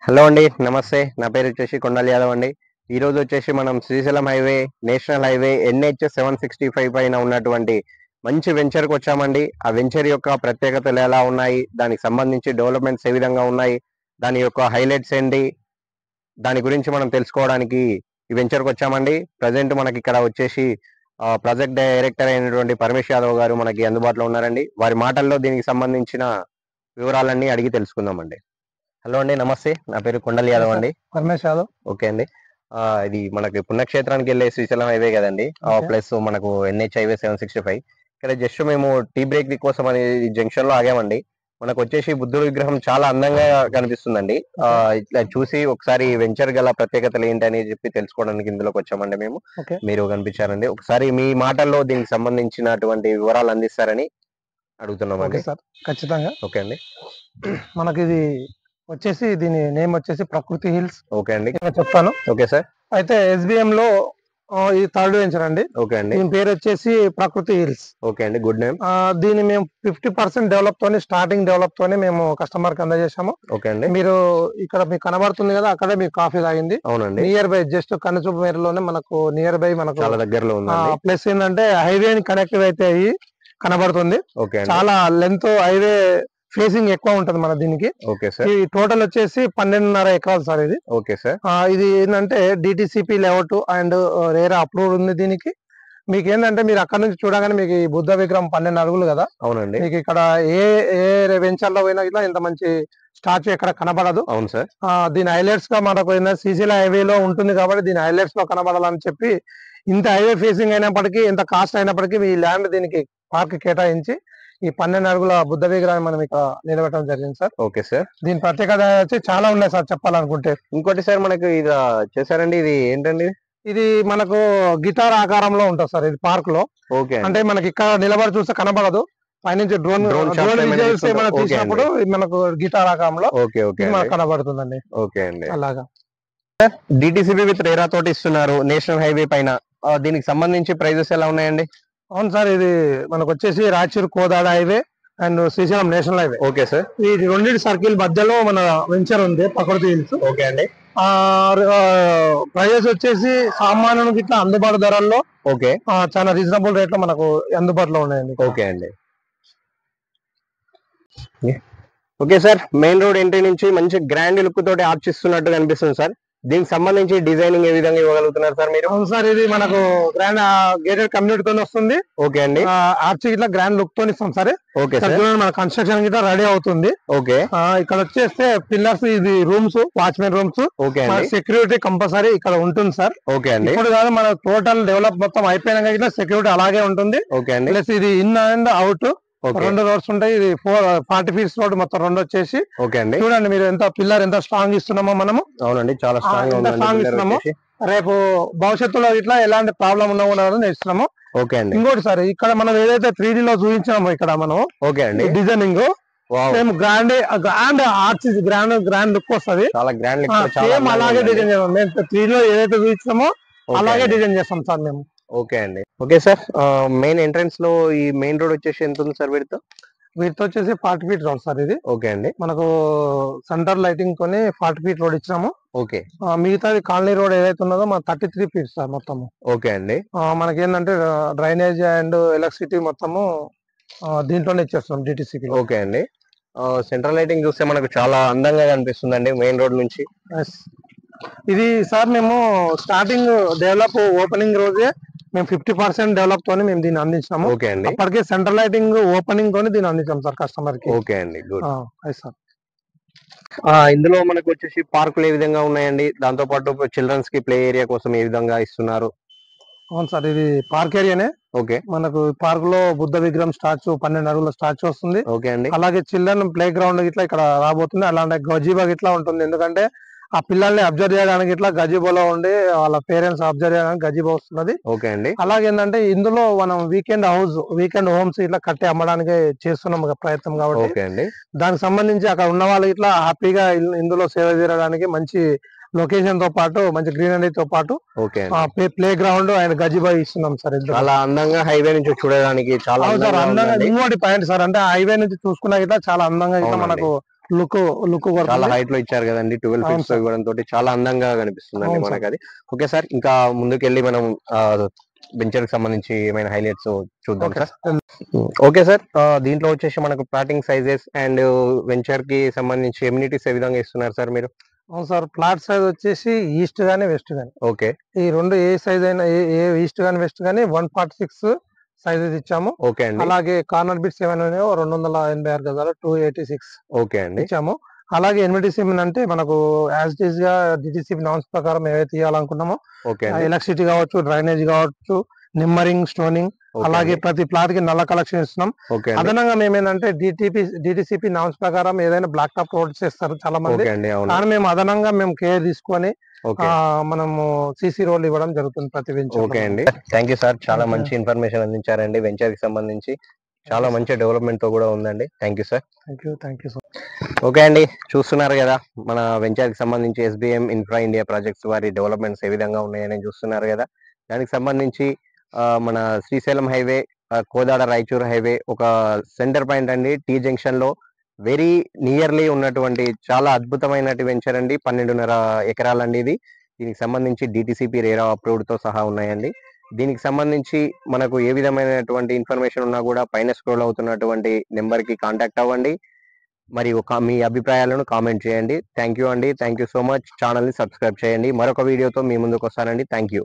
Hello అండి, నమస్తే. నా పేరు వచ్చేసి కొండల్ యాదవ్ అండి. ఈ రోజు వచ్చేసి మనం Srisailam highway, national highway NH 765 పైన ఉన్నటువంటి మంచి వెంచర్కి వచ్చామండి. ఆ వెంచర్ యొక్క ప్రత్యేకతలు ఎలా ఉన్నాయి, దానికి సంబంధించి డెవలప్మెంట్స్ ఏ విధంగా ఉన్నాయి, దాని యొక్క హైలైట్స్ ఏంటి, దాని గురించి మనం తెలుసుకోవడానికి ఈ వెంచర్కి వచ్చామండి. ప్రజెంట్ మనకి ఇక్కడ వచ్చేసి ప్రాజెక్ట్ డైరెక్టర్ అయినటువంటి పరమేష్ యాదవ్ గారు మనకి అందుబాటులో ఉన్నారండి. వారి మాటల్లో దీనికి సంబంధించిన వివరాలన్నీ అడిగి తెలుసుకుందామండి. హలో అండి, నమస్తే. నా పేరు కొండల్ యాదవ్ అండి. పరమేష్ యాదవ్. ఓకే అండి. ఇది మనకి పుణ్యక్షేత్రానికి వెళ్ళే శ్రీశైలం హైవే కదండి. ప్లస్ మనకు NH హైవే 765. ఇక్కడ జస్ట్ మేము టీ బ్రేక్ కోసం అనేది జంక్షన్ లో ఆగామండి. మనకు వచ్చేసి బుద్ధుడి విగ్రహం చాలా అందంగా కనిపిస్తుందండి. ఇట్లా చూసి ఒకసారి వెంచర్ గల ప్రత్యేకతలు ఏంటి అని చెప్పి తెలుసుకోవడానికి ఇందులోకి వచ్చామండి మేము. మీరు కనిపించారండి. ఒకసారి మీ మాటల్లో దీనికి సంబంధించినటువంటి వివరాలు అందిస్తారని అడుగుతున్నామండి. సార్ ఖచ్చితంగా. ఓకే అండి. మనకి ఇది వచ్చేసి దీని నేమ్ వచ్చేసి ప్రకృతి హిల్స్. ఓకే అండి, చెప్తాను. Okay sir. అయితే SBM లో ఈ థర్డ్ వెంచర్ అండి. ఓకే అండి. దీని పేరు వచ్చేసి ప్రకృతి హిల్స్. ఓకే అండి, గుడ్ నేమ్. దీన్ని మేము 50% డెవలప్ తోని స్టార్టింగ్ డెవలప్ తోని మేము కస్టమర్ కి అందజేసాము. ఓకే అండి. మీరు ఇక్కడ మీకు కనబడుతుంది కదా, అక్కడే మీకు కాఫీ తాగింది. అవునండి. నియర్ బై జస్ట్ కనుచూపు మేరలోనే మనకు నియర్ బై మనకు చాలా దగ్గరలో ఉంది. ప్లస్ ఏంటంటే హైవే కనెక్టివ్ అయితే అయ్యి కనబడుతుంది. ఓకే. చాలా లెంత్ హైవే ఫేసింగ్ ఎక్కువ ఉంటది మన దీనికి. Okay sir. ఈ టోటల్ వచ్చేసి 12.5 ఎకరాలు సార్ ఇది. Okay sir. ఇది ఏంటంటే DTCP layout and RERA approved ఉంది దీనికి. మీకు ఏంటంటే మీరు అక్కడ నుంచి చూడగానే మీకు ఈ బుద్ధ విగ్రహం 12 అడుగులు కదా. అవునండి. మీకు ఇక్కడ ఏ ఏ వెంచర్ లో పోయినా ఇట్లా ఇంత మంచి స్టాచ్యూ ఎక్కడ కనబడదు. అవును సార్. దీని హైలైట్స్ గా మనకు శ్రీశైలం హైవే లో ఉంటుంది కాబట్టి దీని హైలైట్స్ లో కనబడాలని చెప్పి ఇంత హైవే ఫేసింగ్ అయినప్పటికీ, ఇంత కాస్ట్ అయినప్పటికీ ఈ ల్యాండ్ దీనికి పార్క్ కేటాయించి ఈ 12 అడుగుల బుద్ధ విగ్రహాన్ని మనం ఇక్కడ నిలబెట్టడం జరిగింది సార్. Okay sir. దీని ప్రత్యేకత వచ్చి చాలా ఉన్నాయి సార్ చెప్పాలనుకుంటే. ఇంకోటి సార్, మనకు ఇది చేశారండి, ఇది ఏంటండి? ఇది మనకు గిటార్ ఆకారంలో ఉంటుంది సార్ ఇది పార్క్ లో. ఓకే. అంటే మనకి ఇక్కడ నిలబడి చూస్తే కనబడదు, పైనుంచి డ్రోన్ తీసినప్పుడు మనకు గిటార్ ఆకారంలో మనకు కనబడుతుందండి. ఓకే అండి. అలాగా DTCP విత్ రేరా తోటి ఇస్తున్నారు నేషనల్ హైవే పైన. దీనికి సంబంధించి ప్రైజెస్ ఎలా ఉన్నాయండి? అవును సార్, ఇది మనకు వచ్చేసి Raichur Kodad highway and Srisailam national highway. Okay sir. ఈ రెండింటి సర్కిల్ మధ్యలో మన వెంచర్ ఉంది ప్రకృతి హిల్స్. ఓకే అండి. ప్రైజెస్ వచ్చేసి సామాన్యునికి ఇట్లా అందుబాటు ధరల్లో ఓకే చాలా రీజనబుల్ రేట్ లో మనకు అందుబాటులో ఉన్నాయండి. ఓకే అండి. Okay sir, main road entry నుంచి మంచి గ్రాండ్ లుక్ తోటి ఆర్చిస్తున్నట్టు కనిపిస్తుంది సార్. దీనికి సంబంధించి డిజైనింగ్ ఏ విధంగా ఇవ్వగలుగుతున్నారు సార్ మీరు? అవును సార్, ఇది మనకు గ్రాండ్ గేటెడ్ కమ్యూనిటీ తో వస్తుంది. ఓకే అండి. ఆర్చ్ ఇట్లా గ్రాండ్ లుక్ తో ఇస్తాం సార్. Okay sir. మన కన్స్ట్రక్షన్ గిట్లా రెడీ అవుతుంది. ఓకే. ఇక్కడ వచ్చేస్తే పిల్లర్స్, ఇది rooms, watchmen rooms. Okay. Security compulsory ఇక్కడ ఉంటుంది సార్. ఓకే అండి. ఇప్పుడు కాదు, మన టోటల్ డెవలప్ మొత్తం అయిపోయినాక ఇట్లా సెక్యూరిటీ అలాగే ఉంటుంది. ఓకే అండి. ప్లస్ ఇది ఇన్ అండ్ అవుట్ 2 రోడ్స్ ఉంటాయి. ఇది 40 ఫీట్స్ రోడ్ మొత్తం 2 వచ్చేసి. ఓకే అండి. చూడండి మీరు ఎంత పిల్లర్ ఎంత స్ట్రాంగ్ ఇస్తున్నామో మనము. అవునండి, చాలా స్ట్రాంగ్ ఇస్తున్నాము. రేపు భవిష్యత్తులో ఇట్లా ఎలాంటి ప్రాబ్లం ఉన్నా కూడా నేర్చున్నాము. ఓకే అండి. ఇంకోటి సార్, ఇక్కడ మనం ఏదైతే 3D లో చూపించామో ఇక్కడ మనం ఓకే అండి designing same grand arch grand look వస్తుంది. చాలా గ్రాండ్ సేమ్ అలాగే డిజైన్ చేస్తాం. మేము 3D లో ఏదైతే చూపించామో అలాగే డిజైన్ చేస్తాం సార్ మేము. ఓకే అండి. ఓకే సార్, మెయిన్ ఎంట్రన్స్ లో ఈ మెయిన్ రోడ్ వచ్చేసి ఎంత ఉంది సార్ వీటితో వచ్చేసి 40 ఫీట్ రోడ్ సార్ ఇది. ఓకే అండి. మనకు సెంటర్ లైటింగ్ తోనే 40 ఫీట్ రోడ్ ఇచ్చినాము. ఓకే. మిగతాది కాలనీ రోడ్ ఏదైతే ఉన్నదో మన 33 ఫీట్ సార్ మొత్తము. ఓకే అండి. మనకి ఏంటంటే డ్రైనేజ్ అండ్ ఎలక్ట్రిసిటీ మొత్తము దీంట్లోనే ఇచ్చేస్తాం DTCP. ఓకే అండి. సెంట్రల్ లైటింగ్ చూస్తే మనకు చాలా అందంగా కనిపిస్తుందండి మెయిన్ రోడ్ నుంచి. ఇది సార్ మేము స్టార్టింగ్ డెవలప్ ఓపెనింగ్ రోజే మేము 50% డెవలప్ తోని మేము దీన్ని అందించాము. ఓకే అండి. అప్పటికే సెంట్రల్ లైటింగ్ ఓపెనింగ్ తోని దీన్ని అందించాం సార్ కస్టమర్ కి. ఓకే అండి, గుడ్. సార్ ఇందులో మనకు వచ్చేసి పార్కులు ఏ విధంగా ఉన్నాయండి, దాంతో పాటు చిల్డ్రన్స్ కి ప్లే ఏరియా కోసం ఏ విధంగా ఇస్తున్నారు? అవును సార్, ఇది పార్క్ ఏరియానే. ఓకే. మనకు పార్క్ లో బుద్ధ విగ్రహం స్టాచ్యూ 12 అడుగుల స్టాచ్యూ వస్తుంది. ఓకే అండి. అలాగే చిల్డ్రన్ ప్లే గ్రౌండ్ ఇట్లా ఇక్కడ రాబోతుంది. అలాంటి గజీబా ఇట్లా ఉంటుంది. ఎందుకంటే ఆ పిల్లల్ని అబ్జర్వ్ చేయడానికి ఇట్లా గజీబోలో ఉండి వాళ్ళ పేరెంట్స్ అబ్జర్వ్ చేయడానికి గజీబో వస్తున్నది. ఓకే అండి. అలాగే ఏంటంటే ఇందులో మనం వీకెండ్ హోమ్స్ ఇట్లా కట్టి అమ్మడానికి చేస్తున్నాం ప్రయత్నం కాబట్టి దానికి సంబంధించి అక్కడ ఉన్న వాళ్ళకి ఇట్లా హ్యాపీగా ఇందులో సేవ చేయడానికి మంచి లొకేషన్ తో పాటు మంచి గ్రీనరీతో పాటు ప్లే గ్రౌండ్ అండ్ గజిబా ఇస్తున్నాం సార్. చాలా అందంగా హైవే నుంచి చూడడానికి చాలా అందంగా. ఇంకోటి పాయింట్ సార్, అంటే హైవే నుంచి చూసుకున్నా ఇట్లా చాలా అందంగా ఇట్లా మనకు లుక్ చాలా హైట్ లో ఇచ్చారు కదండి, 12 అవును ఫీట్స్ తో సార్. ఇవ్వడం తోటి చాలా అందంగా కనిపిస్తుంది అవును మనకి సార్. అది. ఓకే సార్, ఇంకా ముందుకెళ్ళి మనం వెంచర్ కి సంబంధించి ఏమైనా హైలైట్స్ చూద్దాం okay sir. Sir. Okay sir, దీంట్లో వచ్చేసి మనకు ప్లాటింగ్ సైజెస్ అండ్ వెంచర్ కి సంబంధించి ఎమ్యూనిటీస్ ఏ విధంగా ఇస్తున్నారు సార్ మీరు? అవును సార్, ప్లాట్ సైజ్ వచ్చేసి ఈస్ట్ గానీ వెస్ట్ గానీ ఓకే ఈ రెండు ఏ సైజ్ అయినా ఏ ఈస్ట్ గానీ వెస్ట్ గానీ 146 సైజెస్ ఇచ్చాము. ఓకే అండి. అలాగే కార్నర్ బిట్స్ ఏమైనా ఉన్నాయో 286 గజాలు 286 ఓకే అండి. ఇచ్చాము. అలాగే ఎన్విటిసిమ్ అంటే మనకు యాజ్ ఇట్ ఈస్ గా డిటిసిపి నామ్స్ ప్రకారం ఏవైతే ఇవ్వాలనుకున్నామో ఓకే అండి. ఎలక్ట్రిసిటీ కావచ్చు, డ్రైనేజ్ కావచ్చు, నిమ్మరింగ్, స్టోనింగ్, అలాగే ప్రతి ప్లాట్ కి నల్ల కలెక్షన్ ఇస్తున్నాం. ఓకే అండి. అదనంగా మేము ఏంటంటే డిటిసిపి నామ్స్ ప్రకారం ఏదైనా బ్లాక్ టాప్ రోడ్స్ చేస్తారు చాలా మంది, ఓకే అండి. అవును. కానీ మేము అదనంగా మేము కేర్ తీసుకొని ఓకే. మనము సిసి రోడ్ ఇవ్వడం జరుగుతుంది ప్రతి వెంచర్. ఓకే అండి, థ్యాంక్ యూ సార్, చాలా Thank you. మంచి ఇన్ఫర్మేషన్ అందించారండి వెంచర్ కి సంబంధించి. చాలా మంచి డెవలప్మెంట్ తో కూడా ఉందండి. Thank you sir. Thank you sir. Okay అండి, చూస్తున్నారు కదా మన వెంచర్ కి సంబంధించి ఎస్బిఎం ఇన్ఫ్రా ఇండియా ప్రాజెక్ట్స్ వారి డెవలప్మెంట్స్ ఏ విధంగా ఉన్నాయని చూస్తున్నారు కదా. దానికి సంబంధించి మన శ్రీశైలం హైవే, కోదాడ రాయచూర్ హైవే ఒక సెంటర్ పాయింట్ అండి. టీ జంక్షన్ లో వెరీ నియర్లీ ఉన్నటువంటి చాలా అద్భుతమైనటువంటి వెంచర్ అండి. 12.5 ఎకరాలండి ఇది. దీనికి సంబంధించి డిటిసిపి రేరా అప్రూవ్డ్ తో సహా ఉన్నాయండి. దీనికి సంబంధించి మనకు ఏ విధమైనటువంటి ఇన్ఫర్మేషన్ ఉన్నా కూడా పైన స్క్రోల్ అవుతున్నటువంటి నెంబర్ కి కాంటాక్ట్ అవ్వండి. మరి మీ అభిప్రాయాలను కామెంట్ చేయండి. థ్యాంక్ యూ అండి, thank you so much. Channel ని సబ్స్క్రైబ్ చేయండి. మరొక వీడియోతో మీ ముందుకు వస్తానండి. Thank you.